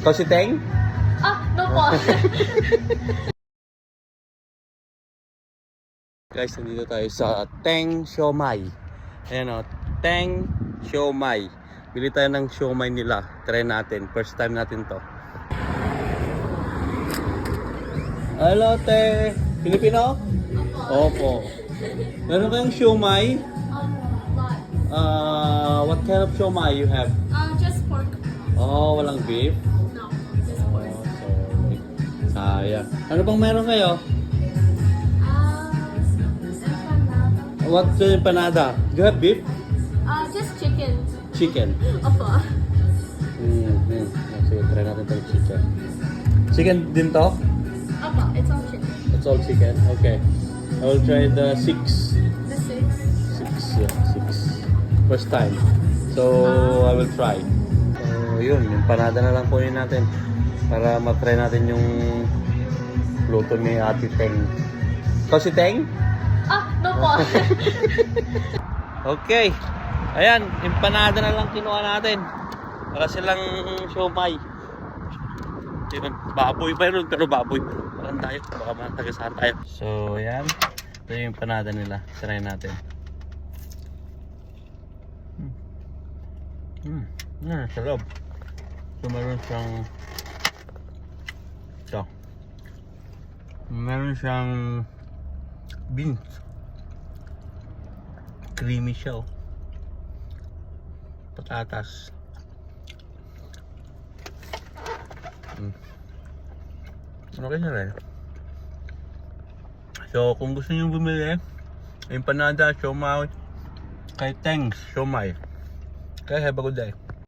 Ikaw si Teng? No po. Guys, nandito tayo sa Teng Siomai. Ayan o, Teng Siomai. Bili tayo ng siomai nila. Try natin. First time natin to. Hello, te. Filipino? Opo. Meron kayong siomai? Lot. What kind of siomai you have? Just pork. Oh, walang beef? No, just pork. Oh, sorry. Sayang. Ano bang meron kayo? Empanada. What's the empanada? Do you have beef? Just chicken. Chicken. Opo. Sige, try natin itong chicken. Chicken din to? Opo, it's all chicken. It's all chicken? Okay. I will try the 6. The 6. 6, yeah, 6. First time. So, I will try. So, yun. Yung panada na lang kunin natin. Para matry natin yung luto ni Ate Teng. Ikaw si Teng? No po. Okay. Ayan, empanada na lang kinuha natin. Para silang siomai. Yun, baboy pa yun, pero baboy. Parang tayo, baka matagasahan tayo. So, ayan. Ito yung empanada nila. Try natin. Sarap. So, meron siyang ito. Meron siyang beans. Creamy siya, oh. Patatas. Okay na rin. So, kung gusto niyo bumili, empanada, siomai, kay Teng's Siomai. Okay, have a good day.